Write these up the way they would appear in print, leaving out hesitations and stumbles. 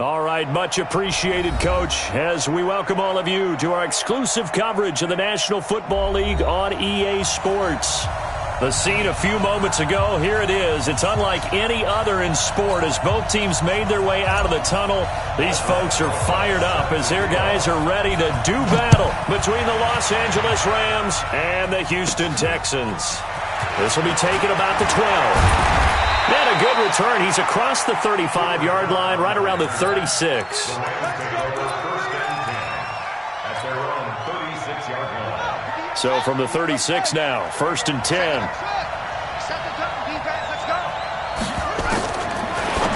All right, much appreciated, Coach, as we welcome all of you to our exclusive coverage of the National Football League on EA Sports. The scene a few moments ago, here it is. It's unlike any other in sport as both teams made their way out of the tunnel. These folks are fired up as their guys are ready to do battle between the Los Angeles Rams and the Houston Texans. This will be taken about the 12. And a good return. He's across the 35-yard line, right around the 36. So from the 36 now, 1st and 10.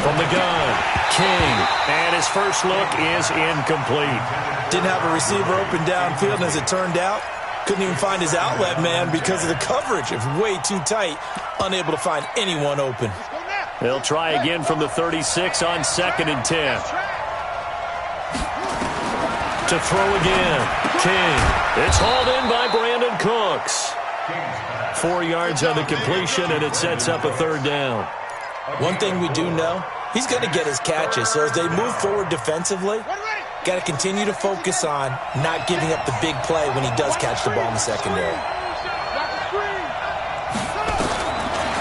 From the gun, King. And his first look is incomplete. Didn't have a receiver open downfield, and as it turned out, couldn't even find his outlet man because of the coverage. It was way too tight. Unable to find anyone open. They'll try again from the 36 on 2nd and 10. To throw again, King. It's hauled in by Brandon Cooks. 4 yards on the completion, and it sets up a 3rd down. One thing we do know, he's going to get his catches. So as they move forward defensively, got to continue to focus on not giving up the big play when he does catch the ball in the secondary.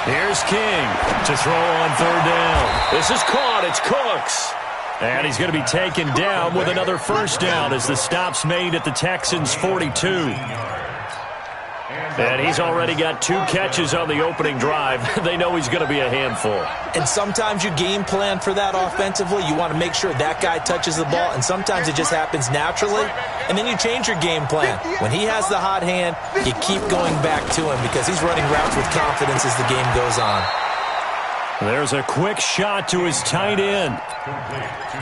Here's King to throw on 3rd down. This is caught. It's Cooks. And he's going to be taken down with another 1st down as the stop's made at the Texans' 42. And he's already got 2 catches on the opening drive. They know he's going to be a handful. And sometimes you game plan for that offensively. You want to make sure that guy touches the ball, and sometimes it just happens naturally. And then you change your game plan. When he has the hot hand, you keep going back to him because he's running routes with confidence as the game goes on. There's a quick shot to his tight end.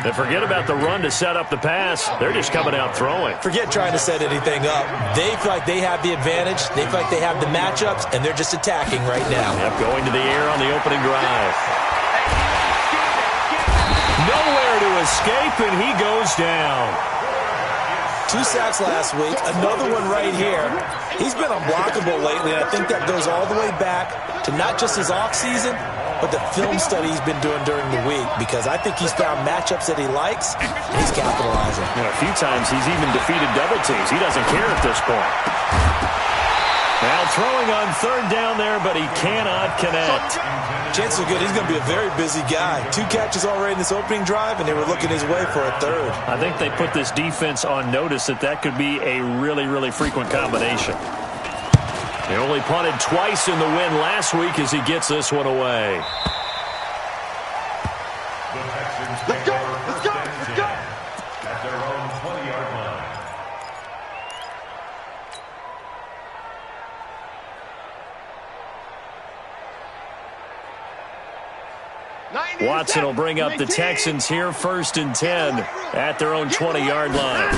And forget about the run to set up the pass. They're just coming out throwing. Forget trying to set anything up. They feel like they have the advantage. They feel like they have the matchups, and they're just attacking right now. Yep, going to the air on the opening drive. Nowhere to escape, and he goes down. 2 sacks last week, another one right here. He's been unblockable lately, and I think that goes all the way back to not just his offseason, but the film study he's been doing during the week, because I think he's found matchups that he likes, and he's capitalizing. You know, a few times he's even defeated double teams. He doesn't care at this point. Now throwing on 3rd down there, but he cannot connect. Chances are good he's going to be a very busy guy. 2 catches already in this opening drive, and they were looking his way for a 3rd. I think they put this defense on notice that could be a really, really frequent combination. He only punted twice in the win last week as he gets this one away. Let's go! Let's go! Let's go! At their own 20-yard line. Watson will bring up the Texans here, 1st and 10 at their own 20-yard line.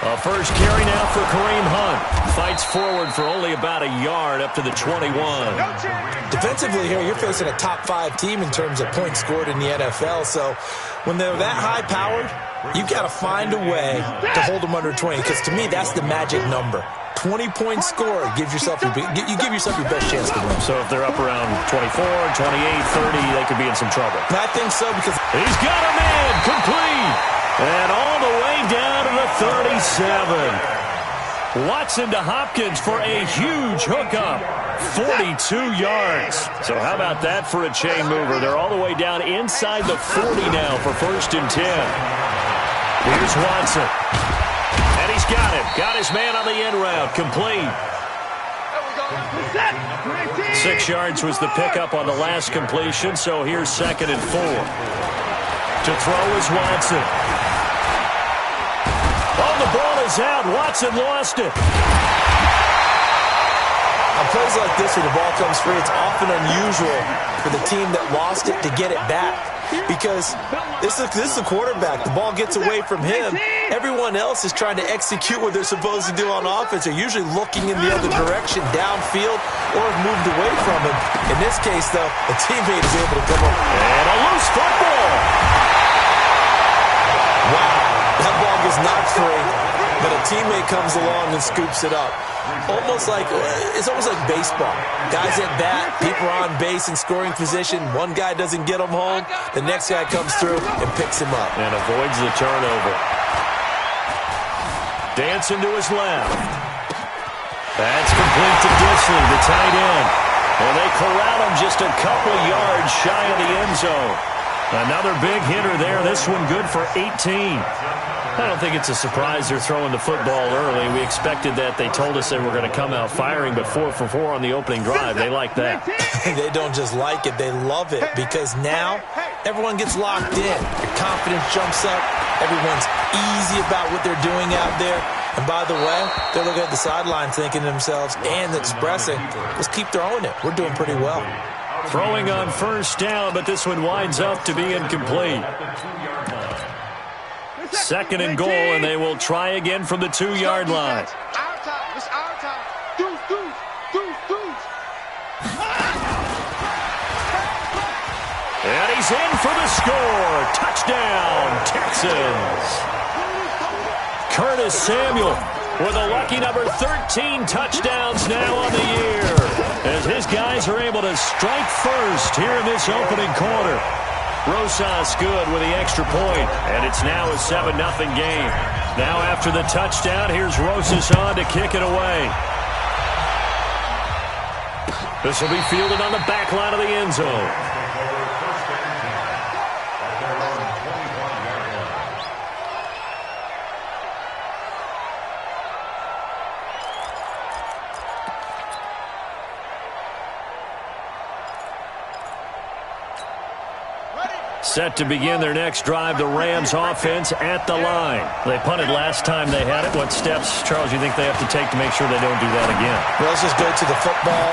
A first carry now for Kareem Hunt. Fights forward for only about a yard up to the 21. Defensively here, you're facing a top 5 team in terms of points scored in the NFL. So when they're that high-powered, you've got to find a way to hold them under 20. Because to me, that's the magic number. 20-point score gives yourself you give yourself your best chance to win. So if they're up around 24, 28, 30, they could be in some trouble. I think so because he's got a man complete. And all the way down to the 37. Watson to Hopkins for a huge hookup. 42 yards. So how about that for a chain mover? They're all the way down inside the 40 now for 1st and 10. Here's Watson. And he's got him. Got his man on the end route. Complete. 6 yards was the pickup on the last completion. So here's 2nd and 4. To throw is Watson. Oh, the ball is out. Watson lost it. On plays like this where the ball comes free, it's often unusual for the team that lost it to get it back. Because this is the quarterback. The ball gets away from him. Everyone else is trying to execute what they're supposed to do on offense. They're usually looking in the other direction, downfield, or have moved away from him. In this case, though, a teammate is able to come up. And a loose football. Wow, that ball gets knocked free. but a teammate comes along and scoops it up. It's almost like baseball. Guys at bat, people are on base in scoring position. One guy doesn't get him home. The next guy comes through and picks him up. And avoids the turnover. Dancing to his left. That's complete to Disley, the tight end. And they corral him just a couple yards shy of the end zone. Another big hitter there. This one good for 18. I don't think it's a surprise they're throwing the football early. We expected that. They told us they were going to come out firing, but 4 for 4 on the opening drive. They like that. They don't just like it. They love it because now everyone gets locked in. Your confidence jumps up. Everyone's easy about what they're doing out there. And by the way, they're looking at the sideline thinking to themselves and expressing, let's keep throwing it. We're doing pretty well. Throwing on first down, but this one winds up to be incomplete. Second and goal, and they will try again from the 2-yard line. It's our time. Deuce. And he's in for the score. Touchdown, Texans. Curtis Samuel with a lucky number 13 touchdowns now on the year, as his guys are able to strike first here in this opening quarter. Rosas good with the extra point, and it's now a 7-0 game. Now after the touchdown, here's Rosas on to kick it away. This will be fielded on the back line of the end zone. Set to begin their next drive, the Rams offense at the line. They punted last time they had it. What steps, Charles, you think they have to take to make sure they don't do that again? Well, let's just go to the football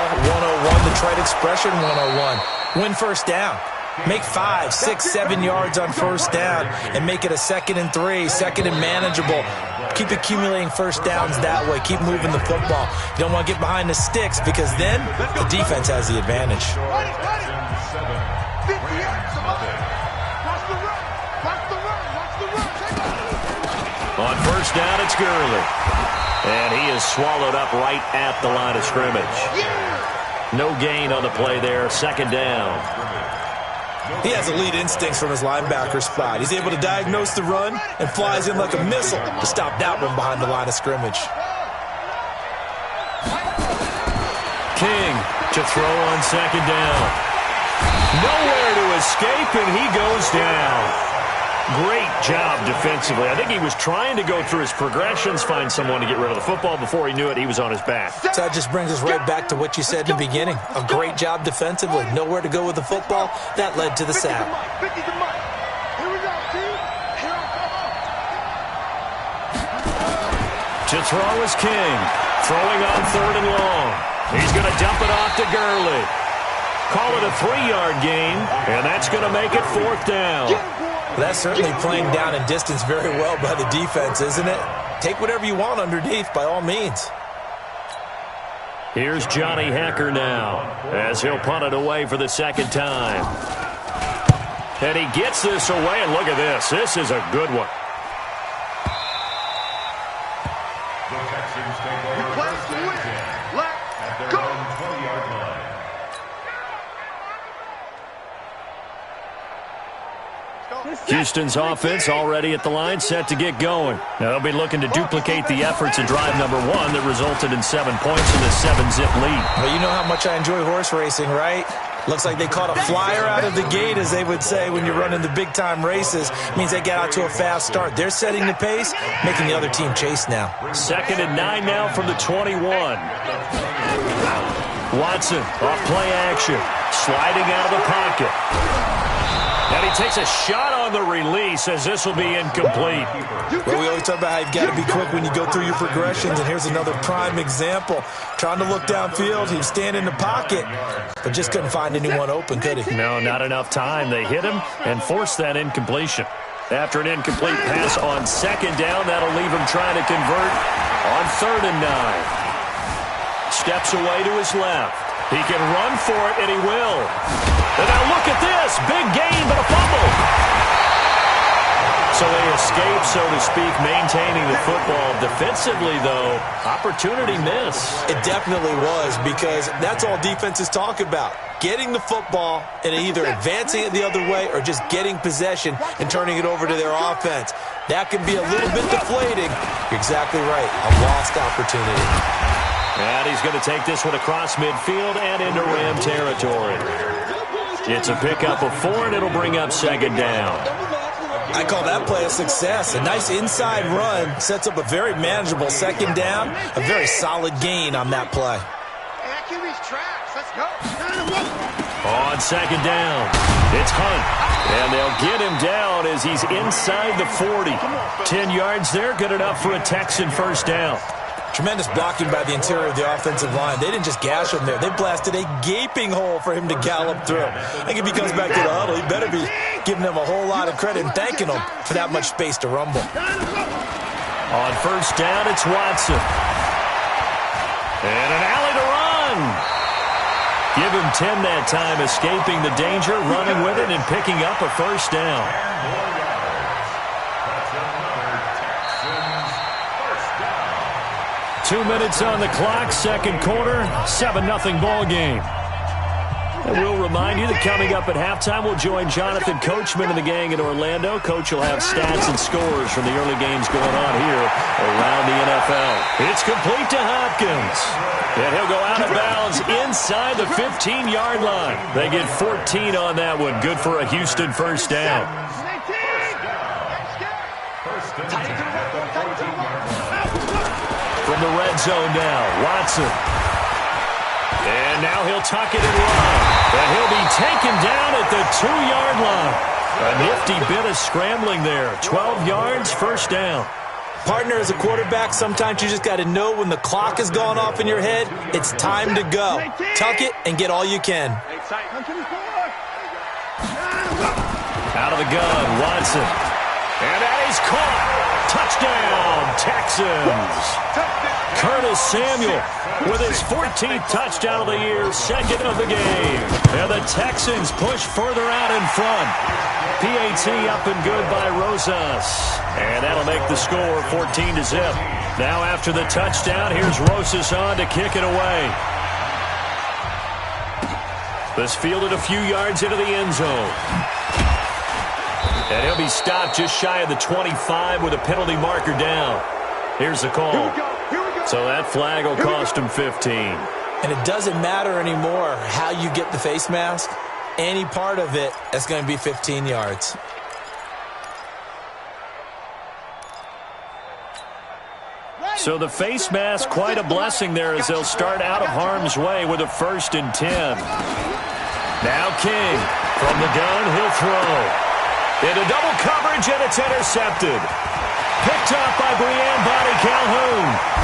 101, the trite expression 101. Win first down. Make 5, 6, 7 yards on first down and make it a 2nd and 3, 2nd and manageable. Keep accumulating first downs that way. Keep moving the football. You don't want to get behind the sticks because then the defense has the advantage. On first down, it's Gurley. And he is swallowed up right at the line of scrimmage. No gain on the play there. 2nd down. He has elite instincts from his linebacker spot. He's able to diagnose the run and flies in like a missile to stop that one behind the line of scrimmage. King to throw on 2nd down. Nowhere to escape, and he goes down. Great job defensively. I think he was trying to go through his progressions, find someone to get rid of the football. Before he knew it, he was on his back. So that just brings us right back to what you said in the beginning. A great job defensively. Nowhere to go with the football. That led to the sack. To throw is King. Throwing on 3rd and long. He's going to dump it off to Gurley. Call it a 3-yard gain, and that's going to make it 4th down. That's certainly playing down and distance very well by the defense, isn't it? Take whatever you want underneath, by all means. Here's Johnny Hacker now, as he'll punt it away for the 2nd time. And he gets this away, and look at this. This is a good one. The Texans take over first and 10 at their own 20-yard line. Houston's offense already at the line, set to get going. Now they'll be looking to duplicate the efforts in drive number 1 that resulted in 7 points in the 7-zip lead. Well, you know how much I enjoy horse racing, right? Looks like they caught a flyer out of the gate, as they would say when you're running the big-time races. Means they get out to a fast start. They're setting the pace, making the other team chase now. 2nd and 9 now from the 21. Watson off play action, sliding out of the pocket. And he takes a shot on the release, as this will be incomplete. Well, we always talk about how you've got to be quick when you go through your progressions, and here's another prime example. Trying to look downfield, he was standing in the pocket, but just couldn't find anyone open, could he? No, not enough time. They hit him and forced that incompletion. After an incomplete pass on 2nd down, that'll leave him trying to convert on 3rd and 9. Steps away to his left. He can run for it, and he will. And now look at this. Big gain, but a fumble. So they escape, so to speak, maintaining the football. Defensively, though, opportunity miss. It definitely was, because that's all defenses talk about. Getting the football and either advancing it the other way or just getting possession and turning it over to their offense. That can be a little bit deflating. You're exactly right. A lost opportunity. And he's going to take this one across midfield and into Ram territory. It's a pickup of 4, and it'll bring up second down. I call that play a success. A nice inside run sets up a very manageable second down. A very solid gain on that play. Let's go. On second down, it's Hunt. And they'll get him down as he's inside the 40. 10 yards there, good enough for a Texan first down. Tremendous blocking by the interior of the offensive line. They didn't just gash him there. They blasted a gaping hole for him to gallop through. I think if he comes back to the huddle, he better be giving them a whole lot of credit and thanking them for that much space to rumble. On first down, it's Watson. And an alley to run. Give him 10 that time, escaping the danger, running with it, and picking up a first down. 2 minutes on the clock, second quarter, 7-0 ball game. And we'll remind you that coming up at halftime, we'll join Jonathan Coachman and the gang in Orlando. Coach will have stats and scores from the early games going on here around the NFL. It's complete to Hopkins. And he'll go out of bounds inside the 15-yard line. They get 14 on that one. Good for a Houston first down. From the red zone now, Watson. And now he'll tuck it and run. And he'll be taken down at the 2-yard line. A nifty bit of scrambling there. 12 yards, first down. Partner, as a quarterback, sometimes you just got to know when the clock has gone off in your head, it's time to go. Tuck it and get all you can. Out of the gun, Watson. And that is caught. Touchdown, Texans. Curtis Samuel with his 14th touchdown of the year, second of the game. And the Texans push further out in front. PAT up and good by Rosas. And that'll make the score 14-0. Now after the touchdown, here's Rosas on to kick it away. This fielded a few yards into the end zone. And he'll be stopped just shy of the 25 with a penalty marker down. Here's the call. So that flag will cost him 15. And it doesn't matter anymore how you get the face mask. Any part of it, that's going to be 15 yards. So the face mask, quite a blessing there as they'll start out of harm's way with a 1st and 10. Now King from the gun, he'll throw. Into double coverage, and it's intercepted. Picked up by Brian Body Calhoun.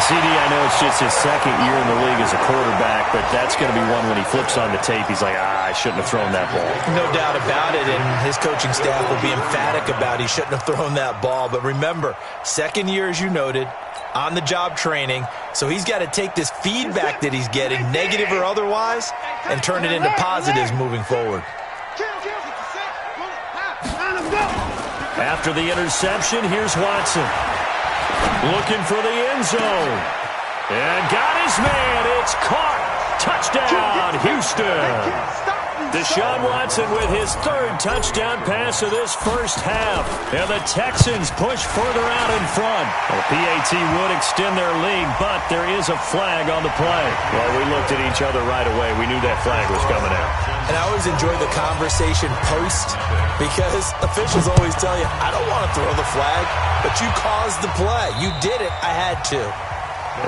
CD, I know it's just his second year in the league as a quarterback, but that's going to be one when he flips on the tape. He's like, I shouldn't have thrown that ball. No doubt about it, and his coaching staff will be emphatic about he shouldn't have thrown that ball. But remember, second year, as you noted, on-the-job training, so he's got to take this feedback that he's getting, negative or otherwise, and turn it into positives moving forward. After the interception, here's Watson. Looking for the end zone. And got his man. It's caught. Touchdown, Houston. Deshaun Watson with his 3rd touchdown pass of this first half. And the Texans push further out in front. Well, PAT would extend their lead, but there is a flag on the play. Well, we looked at each other right away. We knew that flag was coming out. And I always enjoy the conversation post, because officials always tell you, I don't want to throw the flag, but you caused the play. You did it. I had to.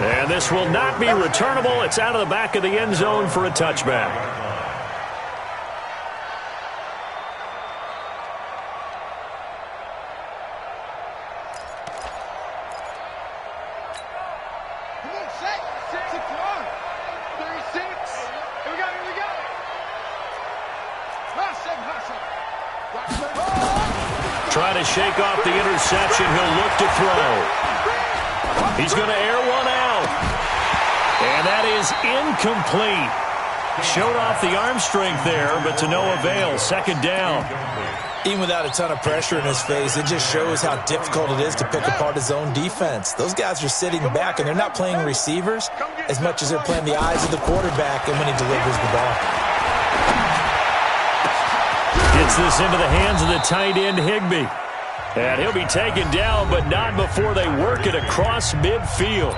And this will not be returnable. It's out of the back of the end zone for a touchback. Trying to shake off the interception. He'll look to throw. He's going to air one out. And that is incomplete. Showed off the arm strength there, but to no avail. Second down. Even without a ton of pressure in his face, it just shows how difficult it is to pick apart his own defense. Those guys are sitting back, and they're not playing receivers as much as they're playing the eyes of the quarterback and when he delivers the ball. Gets this into the hands of the tight end, Higbee. And he'll be taken down, but not before they work it across midfield.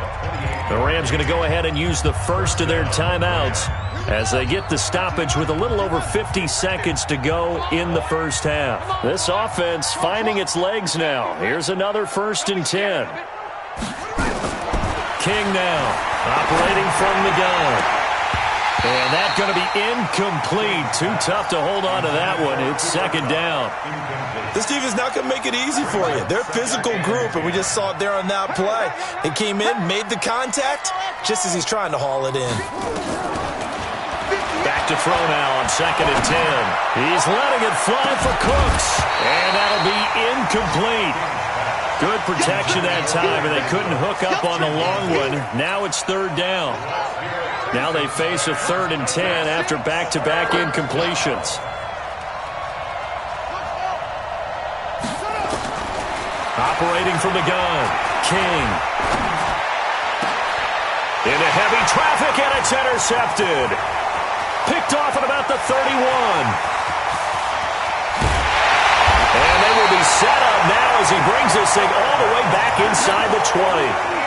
The Rams going to go ahead and use the first of their timeouts as they get the stoppage with a little over 50 seconds to go in the first half. This offense finding its legs now. Here's another 1st and 10. King now operating from the gun. And that's going to be incomplete. Too tough to hold on to that one. It's 2nd down. This team is not going to make it easy for you. They're a physical group, and we just saw it there on that play. They came in, made the contact, just as he's trying to haul it in. Back to throw now on 2nd and 10. He's letting it fly for Cooks. And that'll be incomplete. Good protection that time, and they couldn't hook up on the long one. Now it's 3rd down. Now they face a 3rd and 10 after back-to-back incompletions. Operating from the gun, King. Into heavy traffic, and it's intercepted. Picked off at about the 31. And they will be set up now as he brings this thing all the way back inside the 20.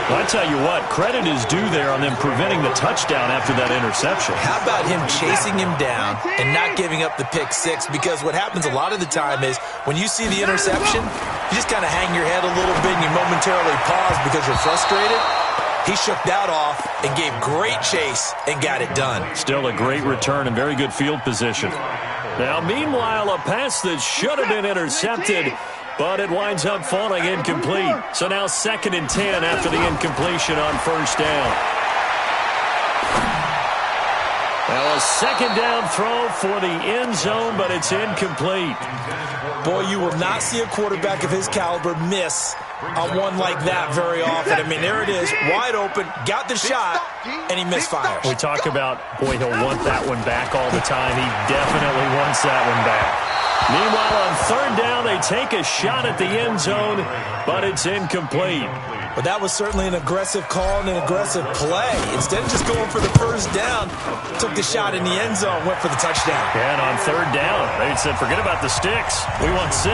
Well, I tell you what, credit is due there on them preventing the touchdown after that interception. How about him chasing him down and not giving up the pick six? Because what happens a lot of the time is when you see the interception, you just kind of hang your head a little bit and you momentarily pause because you're frustrated. He shook that off and gave great chase and got it done. Still a great return and very good field position. Now, meanwhile, a pass that should have been intercepted, but it winds up falling incomplete. So now 2nd and 10 after the incompletion on 1st down. Well, a 2nd down throw for the end zone, but it's incomplete. Boy, you will not see a quarterback of his caliber miss on one like that very often. I mean, there it is, wide open, got the shot, and he misfires. We talk about, boy, he'll want that one back all the time. He definitely wants that one back. Meanwhile, on 3rd down, they take a shot at the end zone, but it's incomplete. But that was certainly an aggressive call and an aggressive play. Instead of just going for the 1st down, took the shot in the end zone, went for the touchdown. And on 3rd down, they said, forget about the sticks. We want 6.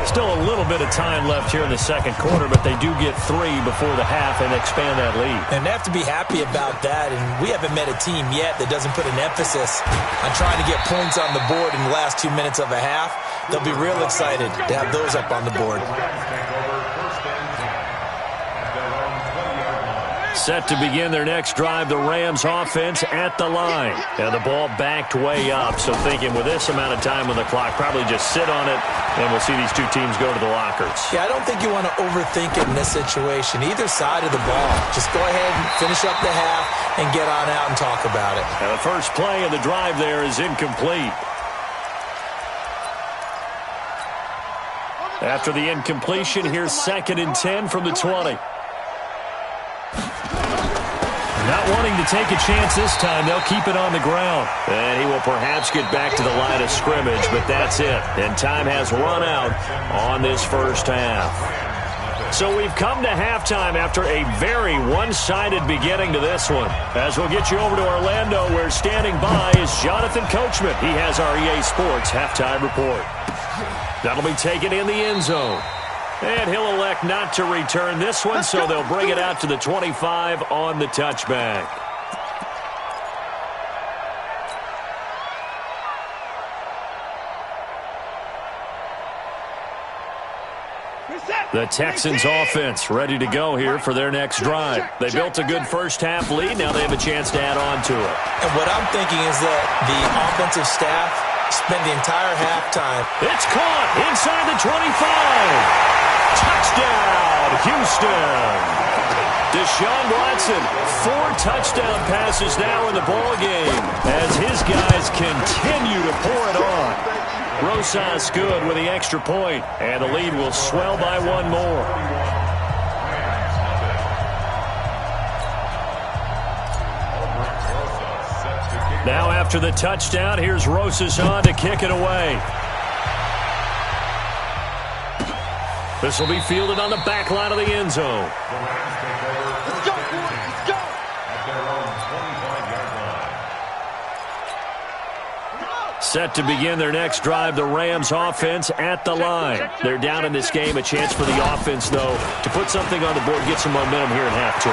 Still a little bit of time left here in the 2nd quarter, but they do get 3 before the half and expand that lead. And they have to be happy about that, and we haven't met a team yet that doesn't put an emphasis on trying to get points on the board in the last 2 minutes of a half. They'll be real excited to have those up on the board. Set to begin their next drive, the Rams offense at the line. And the ball backed way up, so thinking with this amount of time on the clock, probably just sit on it, and we'll see these two teams go to the lockers. Yeah, I don't think you want to overthink it in this situation. Either side of the ball. Just go ahead and finish up the half and get on out and talk about it. And the first play of the drive there is incomplete. After the incompletion, here's 2nd and 10 from the 20. Not wanting to take a chance this time, they'll keep it on the ground. And he will perhaps get back to the line of scrimmage, but that's it. And time has run out on this first half. So we've come to halftime after a very one-sided beginning to this one. As we'll get you over to Orlando, where standing by is Jonathan Coachman. He has our EA Sports halftime report. That'll be taken in the end zone. And he'll elect not to return this one, so they'll bring it out to the 25 on the touchback. The Texans offense ready to go here for their next drive. They built a good first half lead. Now they have a chance to add on to it. And what I'm thinking is that the offensive staff spent the entire halftime. It's caught inside the 25. Touchdown, Houston. Deshaun Watson, 4 touchdown passes now in the ball game as his guys continue to pour it on. Rosas good with the extra point, and the lead will swell by 1 more. Now after the touchdown, here's Rosas on to kick it away. This will be fielded on the back line of the end zone. Let's go, boys. Let's go. At their own 25-yard line. Set to begin their next drive, the Rams offense at the line. They're down in this game. A chance for the offense, though, to put something on the board, get some momentum here in half two.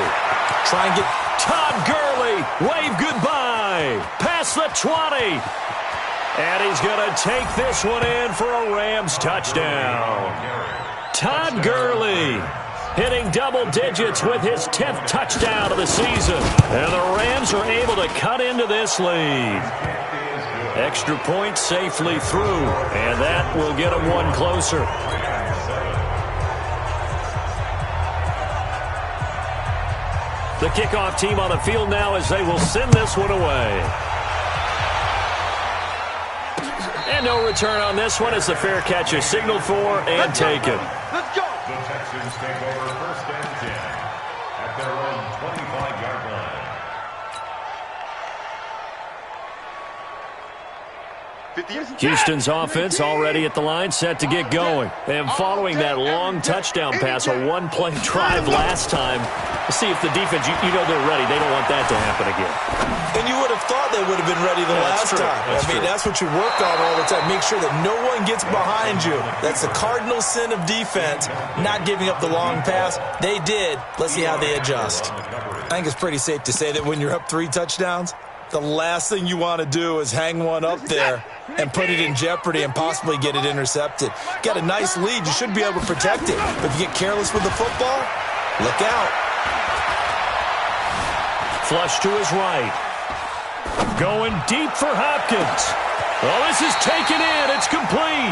Try and get Todd Gurley, wave goodbye. Past the 20. And he's going to take this one in for a Rams touchdown. Todd Gurley hitting double digits with his 10th touchdown of the season. And the Rams are able to cut into this lead. Extra point safely through, and that will get them one closer. The kickoff team on the field now as they will send this one away. And no return on this one as the fair catch is signaled for and taken. Let's go. The Texans take over 1st and 10 at their own 25-yard line. Houston's offense already at the line, set to get going. And following that long touchdown pass, a one-play drive last time, see if the defense, you know they're ready. They don't want that to happen again. And you would have thought they would have been ready the last time. That's what you work on all the time. Make sure that no one gets behind you. That's the cardinal sin of defense, not giving up the long pass. They did. Let's see how they adjust. I think it's pretty safe to say that when you're up 3 touchdowns, the last thing you want to do is hang one up there and put it in jeopardy and possibly get it intercepted. Got a nice lead. You should be able to protect it. But if you get careless with the football, look out. Flush to his right. Going deep for Hopkins. Well, this is taken in. It's complete.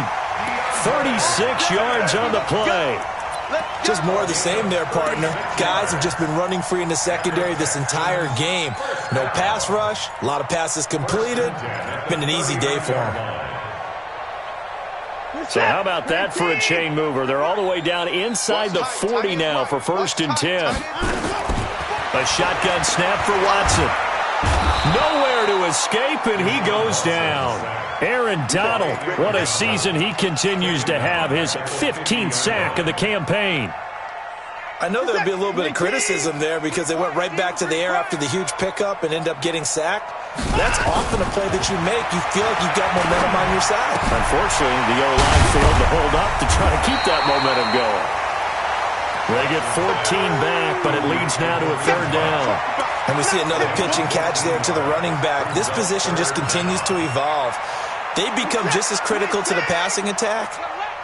36 yards on the play. Just more of the same there, partner. Guys have just been running free in the secondary this entire game. No pass rush, a lot of passes completed. Been an easy day for them. So how about that for a chain mover? They're all the way down inside the 40 now for 1st and 10. A shotgun snap for Watson. Nowhere to escape, and he goes down. Aaron Donald, what a season he continues to have, his 15th sack of the campaign. I know there'll be a little bit of criticism there because they went right back to the air after the huge pickup and end up getting sacked. That's often a play that you make. You feel like you've got momentum on your side. Unfortunately, the O-line failed to hold up to try to keep that momentum going. They get 14 back, but it leads now to a 3rd down. And we see another pitch and catch there to the running back. This position just continues to evolve. They become just as critical to the passing attack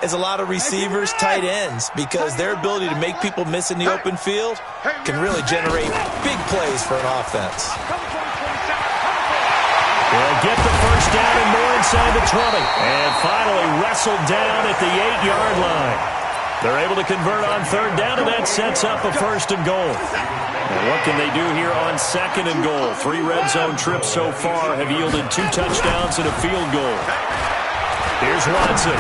as a lot of receivers, tight ends, because their ability to make people miss in the open field can really generate big plays for an offense. They'll get the 1st down and more inside the 20. And finally wrestled down at the 8-yard line. They're able to convert on 3rd down, and that sets up a 1st and goal. And what can they do here on 2nd and goal? 3 red zone trips so far have yielded 2 touchdowns and a field goal. Here's Watson.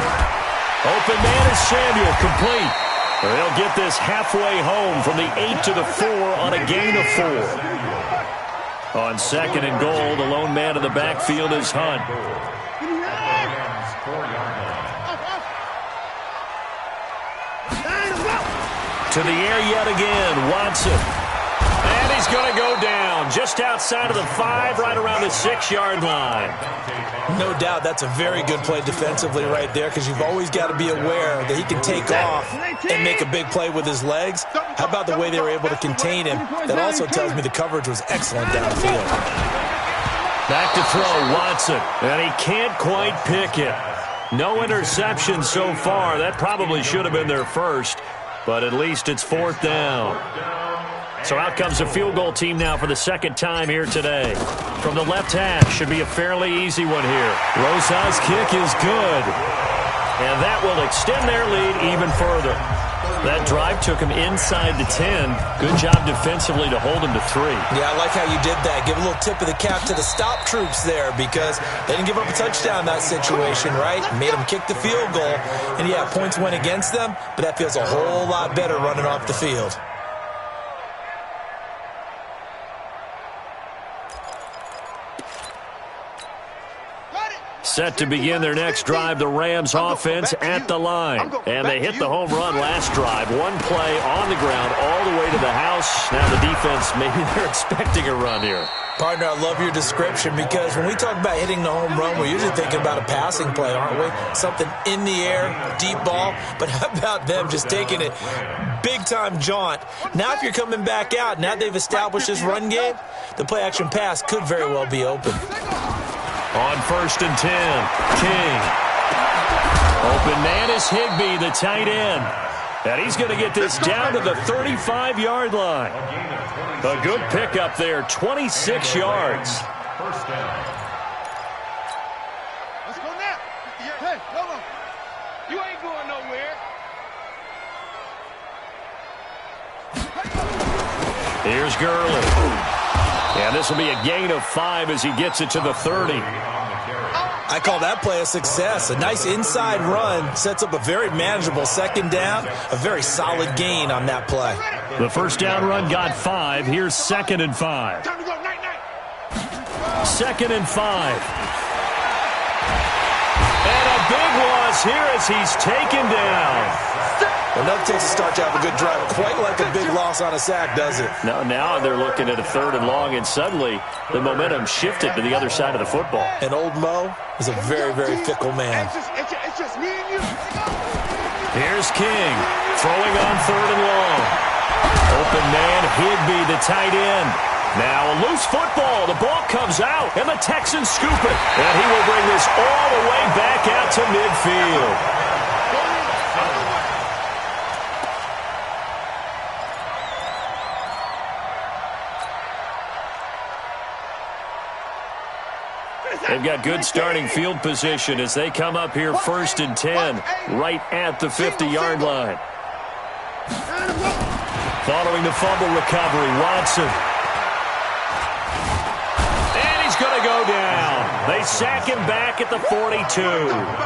Open man is Samuel, complete. They'll get this halfway home from the 8 to the 4 on a gain of 4. On 2nd and goal, the lone man in the backfield is Hunt. To the air yet again, Watson. And he's going to go down just outside of the 5, right around the 6-yard line. No doubt that's a very good play defensively right there because you've always got to be aware that he can take off and make a big play with his legs. How about the way they were able to contain him? That also tells me the coverage was excellent downfield. Back to throw, Watson. And he can't quite pick it. No interception so far. That probably should have been their first. But at least it's 4th down. So out comes the field goal team now for the 2nd time here today. From the left hash, should be a fairly easy one here. Rosas' kick is good. And that will extend their lead even further. That drive took him inside the 10. Good job defensively to hold him to 3. Yeah, I like how you did that. Give a little tip of the cap to the stop troops there because they didn't give up a touchdown in that situation, right? Made them kick the field goal. And, yeah, points went against them, but that feels a whole lot better running off the field. Set to begin their next drive, the Rams offense at the line. And they hit the home run last drive. One play on the ground all the way to the house. Now the defense, maybe they're expecting a run here. Partner, I love your description because when we talk about hitting the home run, we're usually thinking about a passing play, aren't we? Something in the air, deep ball. But how about them just taking it big-time jaunt? Now if you're coming back out, now they've established this run game, the play-action pass could very well be open. On 1st and 10, King. Open man is Higbee, the tight end. And he's going to get this down to the 35-yard line. A good pickup there, 26 yards. First down. Let's go now. Hey, come on. You ain't going nowhere. Here's Gurley. And this will be a gain of 5 as he gets it to the 30. I call that play a success. A nice inside run sets up a very manageable second down. A very solid gain on that play. The first down run got 5. Here's 2nd and 5. Time to go, night-night. 2nd and 5. And a big loss here as he's taken down. Enough takes to start to have a good drive. Quite like a big loss on a sack, does it? Now they're looking at a 3rd and long, and suddenly the momentum shifted to the other side of the football. And old Mo is a very, very fickle man. It's just me and you. Here's King throwing on 3rd and long. Open man, Higbee, the tight end. Now a loose football. The ball comes out, and the Texans scoop it. And he will bring this all the way back out to midfield. They've got good starting field position as they come up here 1st and 10, right at the 50-yard line. Following the fumble recovery, Watson. And he's going to go down. They sack him back at the 42.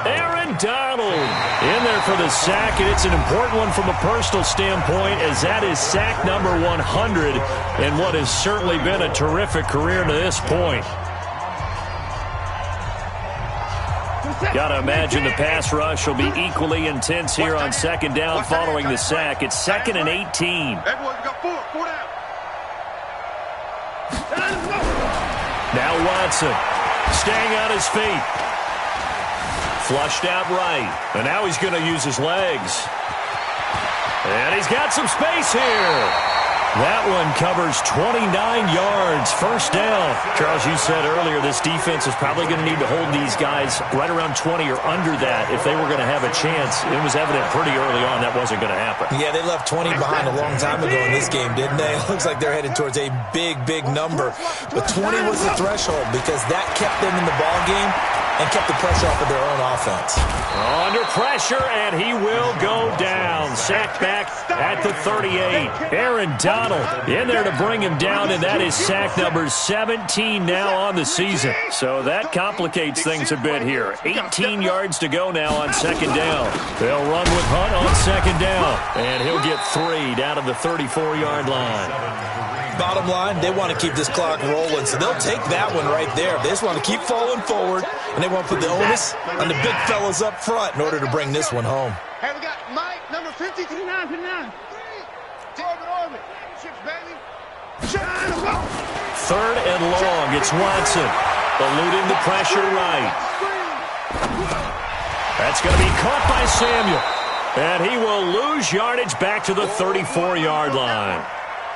Aaron Donald in there for the sack, and it's an important one from a personal standpoint as that is sack number 100 in what has certainly been a terrific career to this point. Got to imagine the pass rush will be equally intense here on 2nd down following the sack. It's 2nd and 18. Everyone got four down. Now Watson staying on his feet. Flushed out right. And now he's going to use his legs. And he's got some space here. That one covers 29 yards, 1st down. Charles, you said earlier this defense is probably going to need to hold these guys right around 20 or under that if they were going to have a chance. It was evident pretty early on that wasn't going to happen. Yeah, they left 20 behind a long time ago in this game, didn't they? It looks like they're headed towards a big, big number. But 20 was the threshold because that kept them in the ball game and kept the pressure off of their own offense. Under pressure, and he will go down. Sacked back at the 38. Aaron Donald in there to bring him down, and that is sack number 17 now on the season. So that complicates things a bit here. 18 yards to go now on 2nd down. They'll run with Hunt on 2nd down, and he'll get 3 down to the 34-yard line. Bottom line, they want to keep this clock rolling, so they'll take that one right there. They just want to keep falling forward, and they want to put the onus on the big fellas up front in order to bring this one home. Hey, we got Mike, number 50, 59, 59. Orbit. Chips, baby. 3rd and long. It's Watson eluding the pressure right. That's going to be caught by Samuel, and he will lose yardage back to the 34-yard line.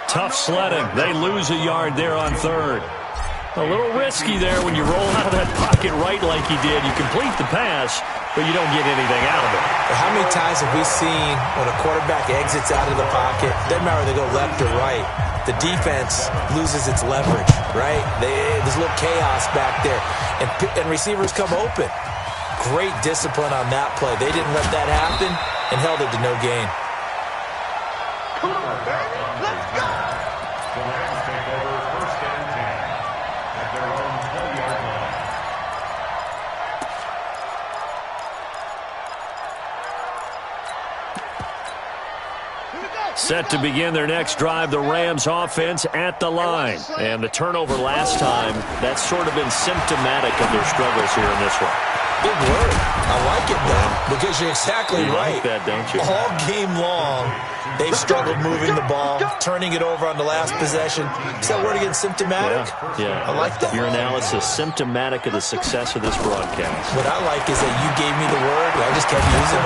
Tough sledding. They lose a yard there on 3rd. A little risky there when you roll out of that pocket right like he did. You complete the pass, but you don't get anything out of it. How many times have we seen when a quarterback exits out of the pocket, doesn't matter whether they go left or right, the defense loses its leverage, right? There's a little chaos back there, and receivers come open. Great discipline on that play. They didn't let that happen and held it to no gain. Come on, baby. Let's go. The Rams take over 1st and 10 at their own 20-yard line. Set to begin their next drive, the Rams offense at the line. And the turnover last time, that's sort of been symptomatic of their struggles here in this one. Big word. I like it, though, because you're exactly right. Like that, don't you? All game long, they've struggled moving the ball, turning it over on the last possession. Is that word again, symptomatic? Yeah. I like that. Your analysis, symptomatic of the success of this broadcast. What I like is that you gave me the word, and I just kept using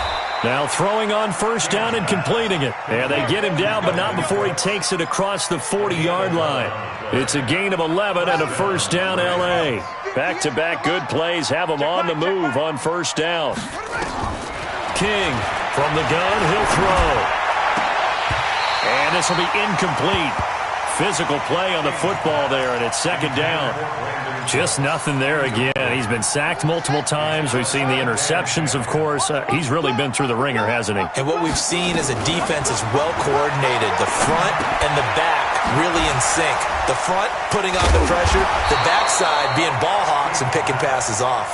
it. Now throwing on first down and completing it. And they get him down, but not before he takes it across the 40-yard line. It's a gain of 11 and a first down L.A. Back-to-back good plays have him on the move on first down. King from the gun, he'll throw. And this will be incomplete. Physical play on the football there, and it's second down. Just nothing there again. He's been sacked multiple times. We've seen the interceptions, of course. He's really been through the ringer, hasn't he? And what we've seen is a defense is well coordinated. The front and the back really in sync. The front putting on the pressure, the backside being ball hawks and picking passes off.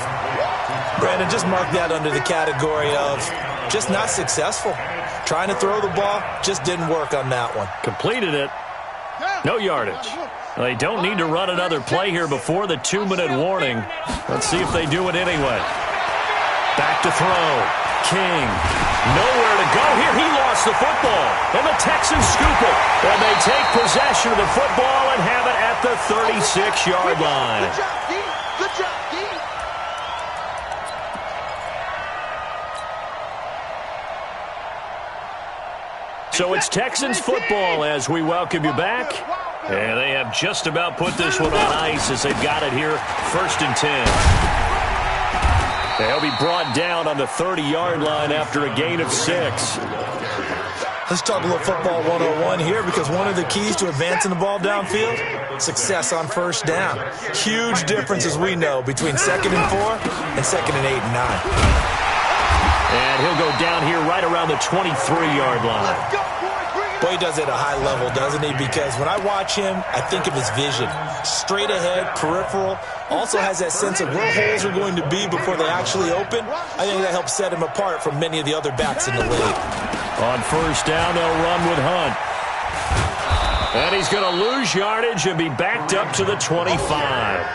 Brandon, just mark that under the category of just not successful. Trying to throw the ball, just didn't work on that one. Completed it. No yardage. They don't need to run another play here before the 2-minute warning. Let's see if they do it anyway. Back to throw. King. Nowhere to go here. He lost the football. And the Texans scoop it. And they take possession of the football and have it at the 36-yard line. Good job, D. Good job, D. So it's Texans football as we welcome you back. And they have just about put this one on ice as they've got it here, 1st and 10. They'll be brought down on the 30-yard line after a gain of 6. Let's talk a little football 101 here, because one of the keys to advancing the ball downfield, success on first down. Huge difference, as we know, between 2nd and 4 and 2nd and 8 and 9. And he'll go down here right around the 23-yard line. Boy, he does it at a high level, doesn't he? Because when I watch him, I think of his vision. Straight ahead, peripheral. Also has that sense of where holes are going to be before they actually open. I think that helps set him apart from many of the other backs in the league. On first down, they'll run with Hunt. And he's going to lose yardage and be backed up to the 25.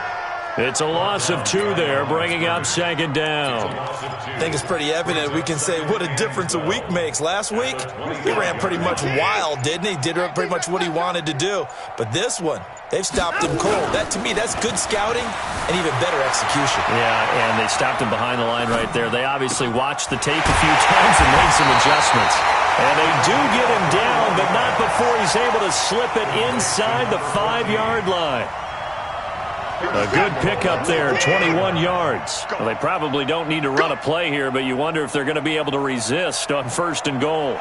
It's a loss of 2 there, bringing up 2nd down. I think it's pretty evident. We can say what a difference a week makes. Last week, he ran pretty much wild, didn't he? Did pretty much what he wanted to do. But this one, they've stopped him cold. That, to me, that's good scouting and even better execution. Yeah, and they stopped him behind the line right there. They obviously watched the tape a few times and made some adjustments. And they do get him down, but not before he's able to slip it inside the 5-yard line. A good pickup there, 21 yards. Well, they probably don't need to run a play here, but you wonder if they're going to be able to resist on 1st and goal.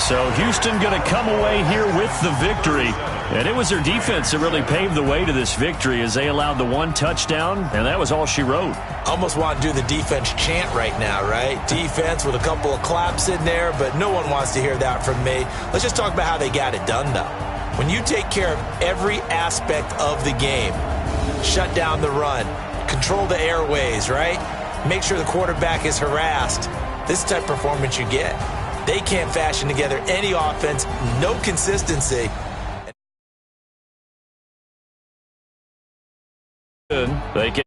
So Houston going to come away here with the victory. And it was their defense that really paved the way to this victory as they allowed the 1 touchdown, and that was all she wrote. Almost want to do the defense chant right now, right? Defense with a couple of claps in there, but no one wants to hear that from me. Let's just talk about how they got it done, though. When you take care of every aspect of the game, shut down the run, control the airways, right? Make sure the quarterback is harassed. This type of performance you get. They can't fashion together any offense, no consistency. They can